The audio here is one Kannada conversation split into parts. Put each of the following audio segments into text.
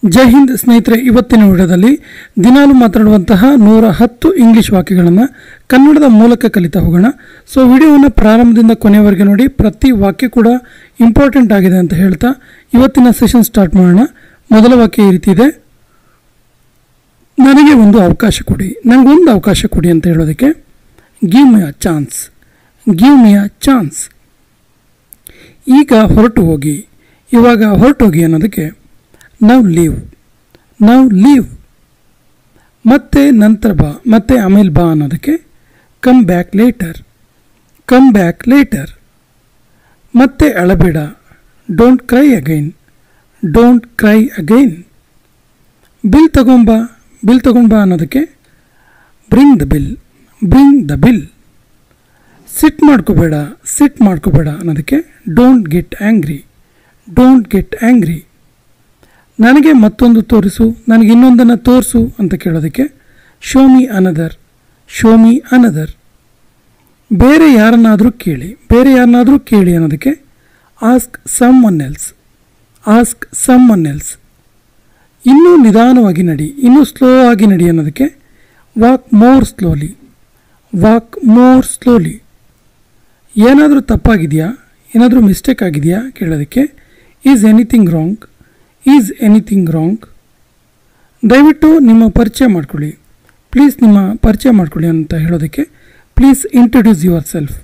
ಜೈ ಹಿಂದ್ ಸ್ನೇಹಿತರೆ, ಇವತ್ತಿನ ವಿಡಿಯೋದಲ್ಲಿ ದಿನಾಲು ಮಾತನಾಡುವಂತಹ 110 ಇಂಗ್ಲಿಷ್ ವಾಕ್ಯಗಳನ್ನು ಕನ್ನಡದ ಮೂಲಕ ಕಲಿತಾ ಹೋಗೋಣ. ಸೊ ವಿಡಿಯೋವನ್ನು ಪ್ರಾರಂಭದಿಂದ ಕೊನೆಯವರೆಗೆ ನೋಡಿ. ಪ್ರತಿ ವಾಕ್ಯ ಕೂಡ ಇಂಪಾರ್ಟೆಂಟ್ ಆಗಿದೆ ಅಂತ ಹೇಳ್ತಾ ಇವತ್ತಿನ ಸೆಷನ್ ಸ್ಟಾರ್ಟ್ ಮಾಡೋಣ. ಮೊದಲ ವಾಕ್ಯ ಈ ರೀತಿ ಇದೆ: ನನಗೆ ಒಂದು ಅವಕಾಶ ಕೊಡಿ. ನನಗೊಂದು ಅವಕಾಶ ಕೊಡಿ ಅಂತ ಹೇಳೋದಕ್ಕೆ give me a chance, give me a chance. ಈಗ ಹೊರಟು ಹೋಗಿ, ಇವಾಗ ಹೊರಟು ಹೋಗಿ ಅನ್ನೋದಕ್ಕೆ ನೌ ಲೀವ್, ನೌ ಲೀವ್. ಮತ್ತೆ ನಂತರ ಬಾ, ಮತ್ತೆ ಆಮೇಲೆ ಬಾ ಅನ್ನೋದಕ್ಕೆ come back later, come back later. ಮತ್ತೆ ಅಳಬೇಡ, don't cry again, don't cry again. Bill ತಗೊಂಬಾ, ಬಿಲ್ ತಗೊಂಬಾ ಅನ್ನೋದಕ್ಕೆ bring the bill, bring the bill. ಸಿಟ್ ಮಾಡ್ಕೋಬೇಡ, ಸಿಟ್ ಮಾಡ್ಕೋಬೇಡ ಅನ್ನೋದಕ್ಕೆ don't get angry, don't get angry. ನನಗೆ ಮತ್ತೊಂದು ತೋರಿಸು, ನನಗೆ ಇನ್ನೊಂದನ್ನು ತೋರಿಸು ಅಂತ ಕೇಳೋದಕ್ಕೆ show me another, show me another. ಬೇರೆ ಯಾರನ್ನಾದರೂ ಕೇಳಿ, ಬೇರೆ ಯಾರನ್ನಾದರೂ ಕೇಳಿ ಅನ್ನೋದಕ್ಕೆ ask someone else, ask someone else. ಇನ್ನೂ ನಿಧಾನವಾಗಿ ನಡಿ, ಇನ್ನೂ ಸ್ಲೋ ಆಗಿ ನಡಿ ಅನ್ನೋದಕ್ಕೆ walk more slowly, walk more slowly. ಏನಾದರೂ ತಪ್ಪಾಗಿದೆಯಾ, ಏನಾದರೂ ಮಿಸ್ಟೇಕ್ ಆಗಿದೆಯಾ ಕೇಳೋದಕ್ಕೆ is anything wrong, is anything wrong. ದಯವಿಟ್ಟು ನಿಮ್ಮ ಪರಿಚಯ ಮಾಡ್ಕೊಳ್ಳಿ, ಪ್ಲೀಸ್ ನಿಮ್ಮ ಪರಿಚಯ ಮಾಡ್ಕೊಳ್ಳಿ ಅಂತ ಹೇಳೋದಕ್ಕೆ please introduce yourself,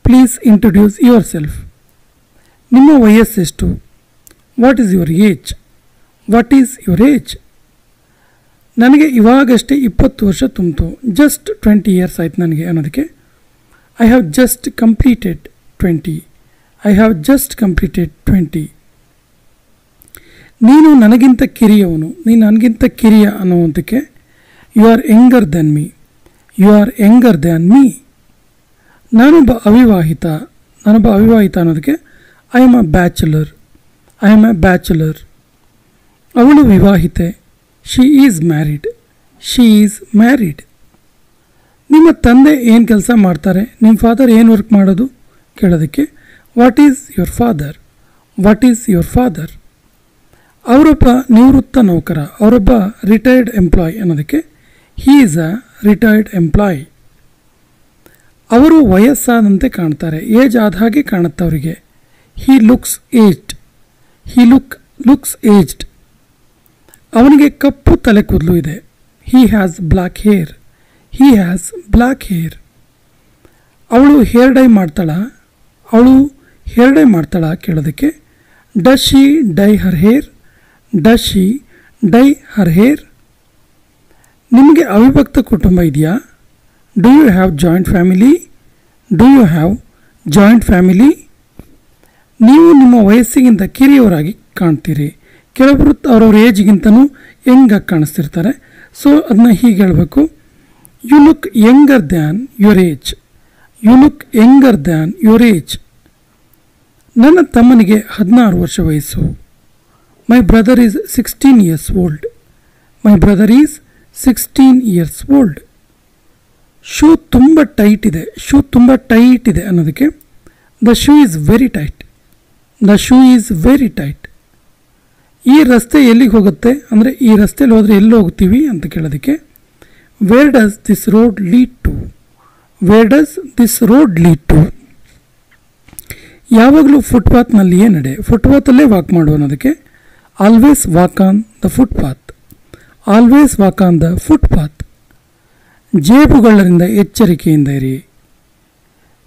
please introduce yourself. ನಿಮ್ಮ ವಯಸ್ಸೆಷ್ಟು, what is your age, what is your age. ನನಗೆ ಇವಾಗಷ್ಟೇ 20 ವರ್ಷ ತುಂಬಿತು, ಜಸ್ಟ್ 20 ಇಯರ್ಸ್ ಆಯ್ತು ನನಗೆ ಅನ್ನೋದಕ್ಕೆ I have just completed 20, I have just completed 20. ನೀನು ನನಗಿಂತ ಕಿರಿಯವನು, ನೀನು ನನಗಿಂತ ಕಿರಿಯ ಅನ್ನುವಂಥಕ್ಕೆ you are younger than me, you are younger than me. ನಾನೊಬ್ಬ ಅವಿವಾಹಿತ, ನಾನೊಬ್ಬ ಅವಿವಾಹಿತ ಅನ್ನೋದಕ್ಕೆ I am a bachelor, I am a bachelor. ಅವಳು ವಿವಾಹಿತೆ, she is married, she is married. ನಿಮ್ಮ ತಂದೆ ಏನು ಕೆಲಸ ಮಾಡ್ತಾರೆ, ನಿಮ್ಮ ಫಾದರ್ ಏನು ವರ್ಕ್ ಮಾಡೋದು ಕೇಳೋದಕ್ಕೆ what is your father, what is your father. ಅವರೊಬ್ಬ ನಿವೃತ್ತ ನೌಕರ, ಅವರೊಬ್ಬ ರಿಟೈರ್ಡ್ ಎಂಪ್ಲಾಯ್ ಅನ್ನೋದಕ್ಕೆ he is a retired employee. ಅವರು ವಯಸ್ಸಾದಂತೆ ಕಾಣ್ತಾರೆ, ಏಜ್ ಆದ ಹಾಗೆ ಕಾಣುತ್ತೆ ಅವರಿಗೆ. He looks aged, he looks aged. ಅವನಿಗೆ ಕಪ್ಪು ತಲೆ ಕೂದಲು ಇದೆ, he has black hair, he has black hair. ಅವಳು ಹೇರ್ ಡೈ ಮಾಡ್ತಾಳ, ಅವಳು ಹೇರ್ ಡೈ ಮಾಡ್ತಾಳ ಕೇಳೋದಕ್ಕೆ does she dye her hair, does she dye her hair. ನಿಮಗೆ ಅವಿಭಕ್ತ ಕುಟುಂಬ ಇದೆಯಾ, do you have joint family, do you have joint family. ನೀವು ನಿಮ್ಮ ವಯಸ್ಸಿಗಿಂತ ಕಿರಿಯವರಾಗಿ ಕಾಣ್ತೀರಿ, ಕೆಲವರು ಅವರವ್ರ ಏಜ್ಗಿಂತನೂ ಯಂಗಾಗಿ ಕಾಣಿಸ್ತಿರ್ತಾರೆ. ಸೊ ಅದನ್ನ ಹೀಗೆ ಹೇಳಬೇಕು, you look younger than your age, you look younger than your age. ನನ್ನ ತಮ್ಮನಿಗೆ 16 ವರ್ಷ ವಯಸ್ಸು. My brother is 16 years old, my brother is 16 years old. Shoe ತುಂಬ ಟೈಟ್ ಇದೆ, ಶೂ ತುಂಬ ಟೈಟ್ ಇದೆ ಅನ್ನೋದಕ್ಕೆ the shoe is very tight, the shoe is very tight. ಈ ರಸ್ತೆ ಎಲ್ಲಿಗೆ ಹೋಗುತ್ತೆ ಅಂದರೆ ಈ ರಸ್ತೆಯಲ್ಲಿ ಹೋದರೆ ಎಲ್ಲಿ ಹೋಗ್ತೀವಿ ಅಂತ ಕೇಳೋದಕ್ಕೆ where does this road lead to, where does this road lead to. ಯಾವಾಗಲೂ ಫುಟ್ಪಾತ್ನಲ್ಲಿಯೇ ನಡೆ, ಫುಟ್ಪಾತಲ್ಲೇ ವಾಕ್ ಮಾಡು ಅನ್ನೋದಕ್ಕೆ always walk on the footpath, always walk on the footpath. ಜೇಬುಗಳರಿಂದ ಎಚ್ಚರಿಕೆಯಿಂದ ಇರಿ.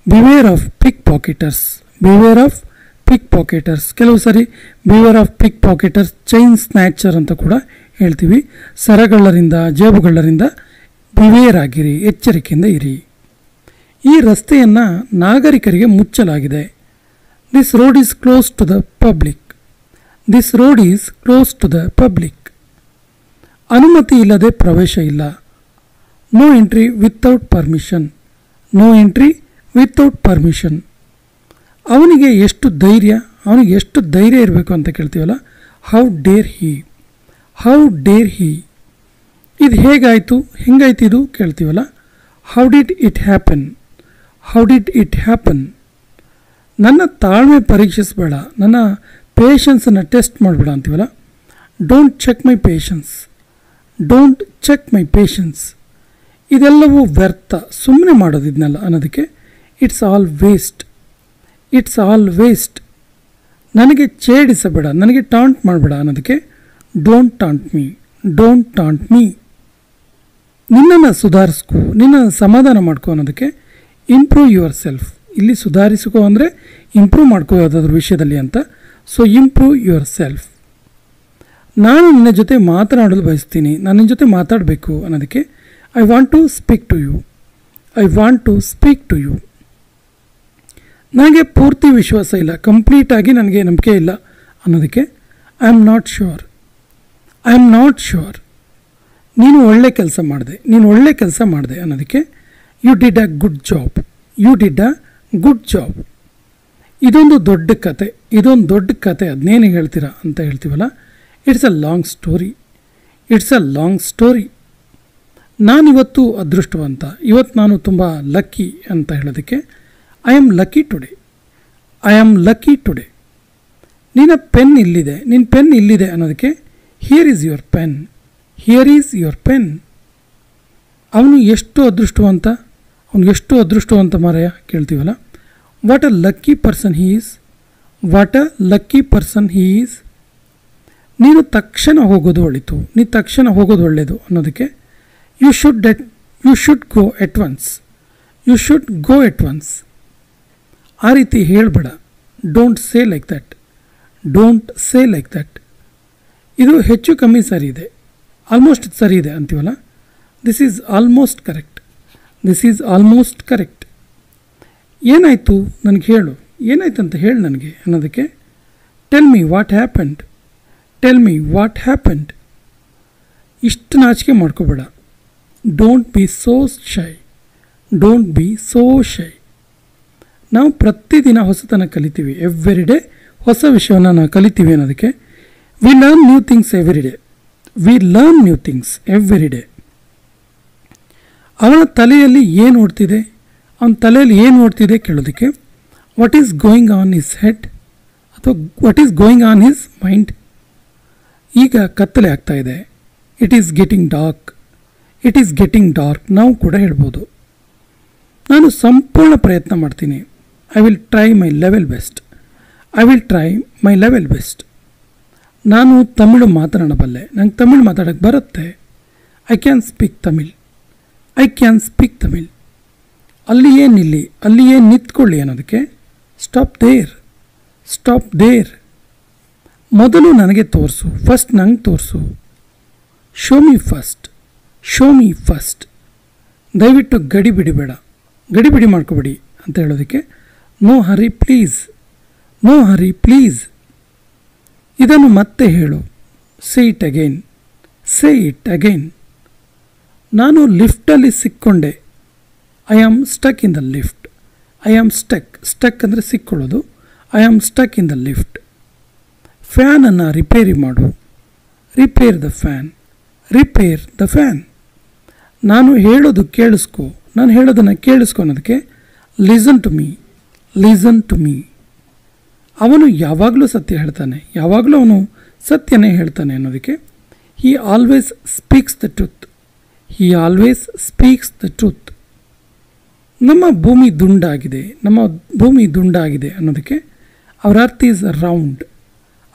Beware of pickpocketers, beware of pickpocketers. ಕೆಲವು ಸರಿ beware of pickpocketers, chain snatcher ಅಂತ ಕೂಡ ಹೇಳ್ತೀವಿ. ಸರಗಳ್ಳರಿಂದ, ಜೇಬುಗಳ್ಳರಿಂದ ಬಿವೇರ್ ಆಗಿರಿ, ಎಚ್ಚರಿಕೆಯಿಂದ ಇರಿ. ಈ ರಸ್ತೆಯನ್ನು ನಾಗರಿಕರಿಗೆ ಮುಚ್ಚಲಾಗಿದೆ. This road is close to the public, this road is close to the public. ಅನುಮತಿ ಇಲ್ಲದೆ ಪ್ರವೇಶ ಇಲ್ಲ. No entry without permission, no entry without permission. ಅವನಿಗೆ ಎಷ್ಟು ಧೈರ್ಯ, ಅವನಿಗೆ ಎಷ್ಟು ಧೈರ್ಯ ಇರಬೇಕು ಅಂತ ಕೇಳ್ತೀವಲ್ಲ, how dare he, how dare he. ಇದು ಹೇಗಾಯಿತು, ಹೆಂಗಾಯ್ತು ಇದು ಕೇಳ್ತೀವಲ್ಲ, how did it happen, how did it happen. ನನ್ನ ತಾಳ್ಮೆ ಪರೀಕ್ಷಿಸಬೇಡ, ನನ್ನ ಪೇಷನ್ಸನ್ನು ಟೆಸ್ಟ್ ಮಾಡಬೇಡ ಅಂತೀವಲ್ಲ, don't check my patience, don't check my patience. ಇದೆಲ್ಲವೂ ವ್ಯರ್ಥ, ಸುಮ್ಮನೆ ಮಾಡೋದು ಇದನ್ನೆಲ್ಲ ಅನ್ನೋದಕ್ಕೆ it's all waste, it's all waste. ನನಗೆ ಛೇಡಿಸಬೇಡ, ನನಗೆ ಟಾಂಟ್ ಮಾಡಬೇಡ ಅನ್ನೋದಕ್ಕೆ don't taunt me, don't taunt me. ನಿನ್ನನ್ನು ಸುಧಾರಿಸ್ಕೋ, ನಿನ್ನನ್ನು ಸಮಾಧಾನ ಮಾಡ್ಕೋ ಅನ್ನೋದಕ್ಕೆ ಇಂಪ್ರೂವ್ ಯುವರ್ ಸೆಲ್ಫ್. ಇಲ್ಲಿ ಸುಧಾರಿಸ್ಕೋ ಅಂದರೆ ಇಂಪ್ರೂವ್ ಮಾಡ್ಕೋ ಯಾವುದಾದ್ರೂ ವಿಷಯದಲ್ಲಿ ಅಂತ. So improve your self. ನಾನು ನಿನ್ನ ಜೊತೆ ಮಾತನಾಡಲು ಬಯಸ್ತೀನಿ, ನಾನು ನಿನ್ನ ಜೊತೆ ಮಾತಾಡಬೇಕು ಅನ್ನೋದಕ್ಕೆ I want to speak to you, I want to speak to you. ನನಗೆ ಪೂರ್ತಿ ವಿಶ್ವಾಸ ಇಲ್ಲ, ಕಂಪ್ಲೀಟಾಗಿ ನನಗೆ ನಂಬಿಕೆ ಇಲ್ಲ ಅನ್ನೋದಕ್ಕೆ I am not sure, I am not sure. ನೀನು ಒಳ್ಳೆ ಕೆಲಸ ಮಾಡಿದೆ, ನೀನು ಒಳ್ಳೆ ಕೆಲಸ ಮಾಡಿದೆ ಅನ್ನೋದಕ್ಕೆ you did a good job, you did a good job. ಇದೊಂದು ದೊಡ್ಡ ಕತೆ, ಇದೊಂದು ದೊಡ್ಡ ಕತೆ, ಅದನ್ನೇನು ಹೇಳ್ತೀರಾ ಅಂತ ಹೇಳ್ತೀವಲ್ಲ, it's a long story, it's a long story. ನಾನಿವತ್ತು ಅದೃಷ್ಟವಂತ, ಇವತ್ತು ನಾನು ತುಂಬ ಲಕ್ಕಿ ಅಂತ ಹೇಳೋದಕ್ಕೆ I am lucky today, I am lucky today. ನಿನ್ನ ಪೆನ್ ಇಲ್ಲಿದೆ, ನಿನ್ನ ಪೆನ್ ಇಲ್ಲಿದೆ ಅನ್ನೋದಕ್ಕೆ here is your pen, here is your pen. ಅವನು ಎಷ್ಟು ಅದೃಷ್ಟವಂತ, ಅವನು ಎಷ್ಟು ಅದೃಷ್ಟವಂತ ಮಾರಾಯ ಕೇಳ್ತೀವಲ್ಲ. What a lucky person he is, what a lucky person he is. ನೀನು ತಕ್ಷಣ ಹೋಗೋದು ಒಳಿತು, ನೀನು ತಕ್ಷಣ ಹೋಗೋದು ಒಳ್ಳೆಯದು ಅನ್ನೋದಕ್ಕೆ you should go at once, you should go at once. ಆ ರೀತಿ ಹೇಳಬೇಡ, don't say like that, don't say like that. ಇದು ಹೆಚ್ಚು ಕಮ್ಮಿ ಸರಿ ಇದೆ, ಆಲ್ಮೋಸ್ಟ್ ಸರಿ ಇದೆ ಅಂತೀವಲ್ಲ, this is almost correct, this is almost correct. ಏನಾಯಿತು ನನಗೆ ಹೇಳು, ಏನಾಯ್ತು ಅಂತ ಹೇಳು ನನಗೆ ಅನ್ನೋದಕ್ಕೆ tell me what happened, tell me what happened. ಇಷ್ಟು ನಾಚಿಕೆ ಮಾಡ್ಕೋಬೇಡ. Don't be so shy, don't be so shy. ನಾವು ಪ್ರತಿದಿನ ಹೊಸತನ ಕಲಿತೀವಿ, ಎವ್ರಿ ಡೇ ಹೊಸ ವಿಷಯವನ್ನು ನಾವು ಕಲಿತೀವಿ ಅನ್ನೋದಕ್ಕೆ we learn new things every day, we learn new things every day. ಅವನ ತಲೆಯಲ್ಲಿ ಏನು ಓಡ್ತಿದೆ, ಅವನ ತಲೆಯಲ್ಲಿ ಏನು ಓಡ್ತಿದೆ ಕೇಳೋದಕ್ಕೆ what is going on his head ಅಥವಾ what is going on his mind. ಈಗ ಕತ್ತಲೆ ಆಗ್ತಾ ಇದೆ, it is getting dark, it is getting dark. ನಾವು ಕೂಡ ಹೇಳ್ಬೋದು ನಾನು ಸಂಪೂರ್ಣ ಪ್ರಯತ್ನ ಮಾಡ್ತೀನಿ, I will try my level best, I will try my level best. ನಾನು ತಮಿಳು ಮಾತನಾಡಬಲ್ಲೆ, ನಂಗೆ ತಮಿಳು ಮಾತಾಡೋಕ್ಕೆ ಬರುತ್ತೆ, I can speak Tamil, I can speak Tamil. ಅಲ್ಲಿಯೇ ನಿಲ್ಲಿ, ಅಲ್ಲಿಯೇ ನಿಂತ್ಕೊಳ್ಳಿ ಅನ್ನೋದಕ್ಕೆ ಸ್ಟಾಪ್ ದೇರ್, ಸ್ಟಾಪ್ ದೇರ್. ಮೊದಲು ನನಗೆ ತೋರಿಸು, ಫಸ್ಟ್ ನಂಗೆ ತೋರಿಸು. Show me first, show me first. ದಯವಿಟ್ಟು ಗಡಿಬಿಡಿಬೇಡ, ಗಡಿಬಿಡಿ ಮಾಡ್ಕೋಬೇಡಿ ಅಂತ ಹೇಳೋದಕ್ಕೆ no hurry please, no hurry please. ಇದನ್ನು ಮತ್ತೆ ಹೇಳು, say it again, say it again. ನಾನು ಲಿಫ್ಟಲ್ಲಿ ಸಿಕ್ಕೊಂಡೆ, I am stuck in the lift, I am stuck, stuck ಅಂದರೆ ಸಿಕ್ಕೊಳ್ಳೋದು, I am stuck in the lift. ಫ್ಯಾನನ್ನು ರಿಪೇರಿ ಮಾಡು, repair the fan, repair the fan. ನಾನು ಹೇಳೋದು ಕೇಳಿಸ್ಕೊ, ನಾನು ಹೇಳೋದನ್ನು ಕೇಳಿಸ್ಕೊ ಅನ್ನೋದಕ್ಕೆ listen to me, listen to me. ಅವನು ಯಾವಾಗಲೂ ಸತ್ಯ ಹೇಳ್ತಾನೆ, ಯಾವಾಗಲೂ ಅವನು ಸತ್ಯನೇ ಹೇಳ್ತಾನೆ ಅನ್ನೋದಕ್ಕೆ he always speaks the truth, he always speaks the truth. ನಮ್ಮ ಭೂಮಿ ದುಂಡಾಗಿದೆ, ನಮ್ಮ ಭೂಮಿ ದುಂಡಾಗಿದೆ ಅನ್ನೋದಕ್ಕೆ our earth is round,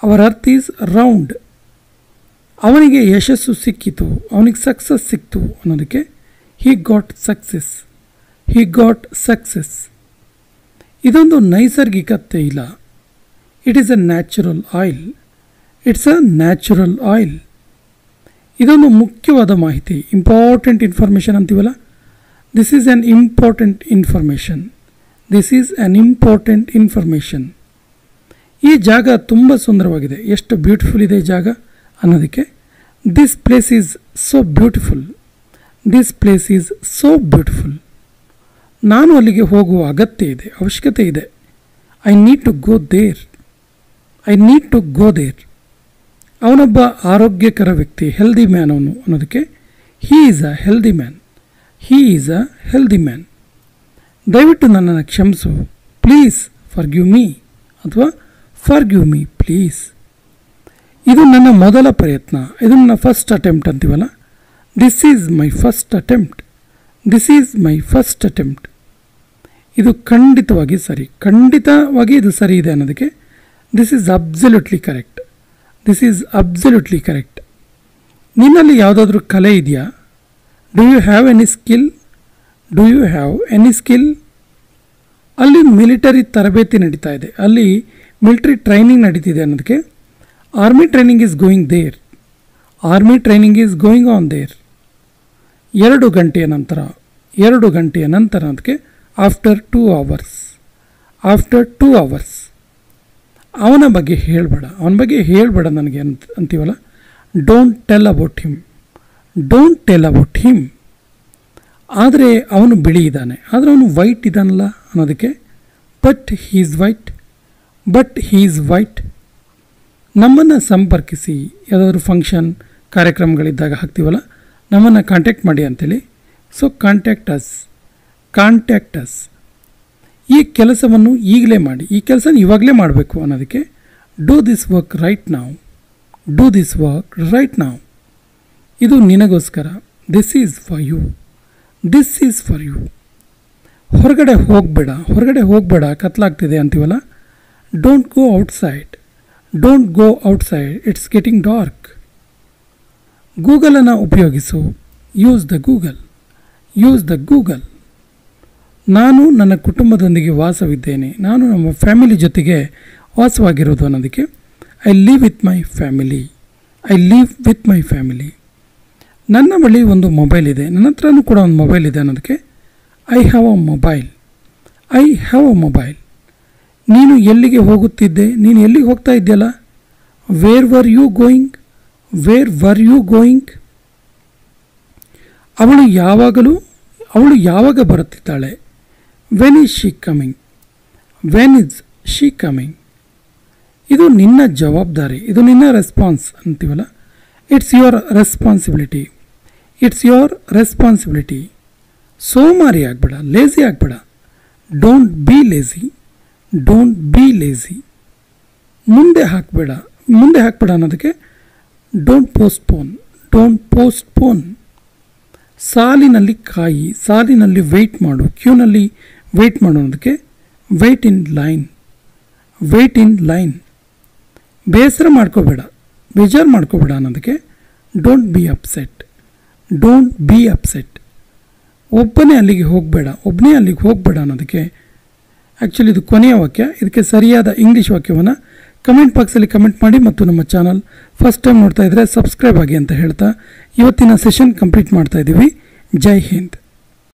our earth is round. ಅವನಿಗೆ ಯಶಸ್ಸು ಸಿಕ್ಕಿತು, ಅವನಿಗೆ ಸಕ್ಸಸ್ ಸಿಕ್ತು ಅನ್ನೋದಕ್ಕೆ he got success, he got success. ಇದೊಂದು ನೈಸರ್ಗಿಕ ತೈಲ, it is a natural oil, it's a natural oil. ಇದೊಂದು ಮುಖ್ಯವಾದ ಮಾಹಿತಿ, ಇಂಪಾರ್ಟೆಂಟ್ ಇನ್ಫಾರ್ಮೇಷನ್ ಅಂತೀವಲ್ಲ, this is an important information, this is an important information. ಈ ಜಾಗ ತುಂಬ ಸುಂದರವಾಗಿದೆ, ಎಷ್ಟು ಬ್ಯೂಟಿಫುಲ್ ಇದೆ ಈ ಜಾಗ ಅನ್ನೋದಕ್ಕೆ this place is so beautiful, this place is so beautiful. ನಾನು ಅಲ್ಲಿಗೆ ಹೋಗುವ ಅಗತ್ಯ ಇದೆ, ಅವಶ್ಯಕತೆ ಇದೆ. I need to go there, I need to go there. ಅವನೊಬ್ಬ ಆರೋಗ್ಯಕರ ವ್ಯಕ್ತಿ, ಹೆಲ್ದಿ ಮ್ಯಾನ್ ಅವನು ಅನ್ನೋದಕ್ಕೆ he is a healthy man, he is a healthy man. ದಯವಿಟ್ಟು ನನ್ನನ್ನು ಕ್ಷಮಿಸು, ಪ್ಲೀಸ್ ಫಾರ್ಗಿವ್ ಮೀ ಅಥವಾ ಫಾರ್ಗಿವ್ ಮೀ ಪ್ಲೀಸ್. ಇದು ನನ್ನ ಮೊದಲ ಪ್ರಯತ್ನ, ಇದು ನನ್ನ ಫಸ್ಟ್ ಅಟೆಂಪ್ಟ್ ಅಂತೀವಲ್ಲ. This is my first attempt, this is my first attempt. ಇದು ಖಂಡಿತವಾಗಿ ಸರಿ, ಖಂಡಿತವಾಗಿ ಇದು ಸರಿ ಇದೆ ಅನ್ನೋದಕ್ಕೆ this is absolutely correct, this is absolutely correct. ನಿನ್ನಲ್ಲಿ ಯಾವುದಾದ್ರೂ ಕಲೆ ಇದೆಯಾ? Do you have any skill? Do you have any skill? ಅಲ್ಲಿ ಮಿಲಿಟರಿ ತರಬೇತಿ ನಡೀತಾ ಇದೆ, ಅಲ್ಲಿ ಮಿಲಿಟರಿ ಟ್ರೈನಿಂಗ್ ನಡೀತಿದೆ ಅನ್ನೋದಕ್ಕೆ army training is going there, army training is going on there. 2 ಗಂಟೆಯ ನಂತರ ಅದಕ್ಕೆ ಆಫ್ಟರ್ 2 hours, ಆಫ್ಟರ್ 2 hours. ಅವನ ಬಗ್ಗೆ ಹೇಳಬೇಡ ನನಗೆ ಅಂತೀವಲ್ಲ. Don't tell about him, don't tell about him. ಆದರೆ ಅವನು ಬಿಳಿ ಇದ್ದಾನೆ, ಆದರೆ ಅವನು ವೈಟ್ ಇದ್ದಾನಲ್ಲ ಅನ್ನೋದಕ್ಕೆ ಬಟ್ ಹೀಸ್ ವೈಟ್. ನಮ್ಮನ್ನು ಸಂಪರ್ಕಿಸಿ, ಯಾವುದಾದ್ರೂ ಫಂಕ್ಷನ್ ಕಾರ್ಯಕ್ರಮಗಳಿದ್ದಾಗ ಹಾಕ್ತೀವಲ್ಲ, ನಮ್ಮನ್ನು ಕಾಂಟ್ಯಾಕ್ಟ್ ಮಾಡಿ ಅಂತೇಳಿ. So contact us. ಈ ಕೆಲಸವನ್ನು ಈಗಲೇ ಮಾಡಿ, ಈ ಕೆಲಸ ಇವಾಗಲೇ ಮಾಡಬೇಕು ಅನ್ನೋದಕ್ಕೆ do this work right now, do this work right now. ಇದು ನಿನಗೋಸ್ಕರ, this is for you, this is for you. ಹೊರಗಡೆ ಹೋಗಬೇಡ ಕತ್ಲಾಗ್ತಿದೆ ಅಂತೀವಲ್ಲ. Don't go outside, it's getting dark. ಗೂಗಲನ್ನು ಉಪಯೋಗಿಸು, ಯೂಸ್ ದ ಗೂಗಲ್. ನಾನು ನನ್ನ ಕುಟುಂಬದೊಂದಿಗೆ ವಾಸವಿದ್ದೇನೆ, ನಾನು ನಮ್ಮ ಫ್ಯಾಮಿಲಿ ಜೊತೆಗೆ ವಾಸವಾಗಿರೋದು ಅನ್ನೋದಕ್ಕೆ I live with my family. ನನ್ನ ಬಳಿ ಒಂದು ಮೊಬೈಲ್ ಇದೆ, ನನ್ನ ಹತ್ರನೂ ಕೂಡ ಒಂದು ಮೊಬೈಲ್ ಇದೆ ಅನ್ನೋದಕ್ಕೆ ಐ ಹ್ಯಾವ್ ಅ ಮೊಬೈಲ್. ನೀನು ಎಲ್ಲಿಗೆ ಹೋಗುತ್ತಿದ್ದೆ? ನೀನು ಎಲ್ಲಿಗೆ ಹೋಗ್ತಾ ಇದ್ದೀಯಲ್ಲ? Where were you going? ಅವಳು ಯಾವಾಗ ಬರುತ್ತಿದ್ದಾಳೆ? When is she coming? ಇದು ನಿನ್ನ ಜವಾಬ್ದಾರಿ, ಇದು ನಿನ್ನ ರೆಸ್ಪಾನ್ಸ್ ಅಂತೀವಲ್ಲ. It's your responsibility. ಸೋಮಾರಿ ಆಗಬೇಡ, ಲೇಜಿ ಆಗಬೇಡ. Don't be lazy. ಮುಂದೆ ಹಾಕಬೇಡ ಅನ್ನೋದಕ್ಕೆ ಡೋಂಟ್ ಪೋಸ್ಟ್ಪೋನ್. ಸಾಲಿನಲ್ಲಿ ಕಾಯಿ, ಸಾಲಿನಲ್ಲಿ ವೆಯ್ಟ್ ಮಾಡು, ಕ್ಯೂನಲ್ಲಿ ವೆಯ್ಟ್ ಮಾಡು ಅನ್ನೋದಕ್ಕೆ ವೆಯ್ಟ್ ಇನ್ ಲೈನ್. ಬೇಜಾರು ಮಾಡ್ಕೋಬೇಡ ಅನ್ನೋದಕ್ಕೆ ಡೋಂಟ್ ಬಿ ಅಪ್ಸೆಟ್. ಒಬ್ಬನೇ ಅಲ್ಲಿಗೆ ಹೋಗಬೇಡ ಅನ್ನೋದಕ್ಕೆ ಆ್ಯಕ್ಚುಲಿ ಇದು ಕೊನೆಯ ವಾಕ್ಯ. ಇದಕ್ಕೆ ಸರಿಯಾದ ಇಂಗ್ಲೀಷ್ ವಾಕ್ಯವನ್ನು ಕಮೆಂಟ್ ಬಾಕ್ಸಲ್ಲಿ ಕಮೆಂಟ್ ಮಾಡಿ, ಮತ್ತು ನಮ್ಮ ಚಾನಲ್ ಫಸ್ಟ್ ಟೈಮ್ ನೋಡ್ತಾ ಇದ್ದರೆ ಸಬ್ಸ್ಕ್ರೈಬ್ ಆಗಿ ಅಂತ ಹೇಳ್ತಾ ಇವತ್ತಿನ ಸೆಷನ್ ಕಂಪ್ಲೀಟ್ ಮಾಡ್ತಾ ಇದ್ದೀವಿ. ಜೈ ಹಿಂದ್.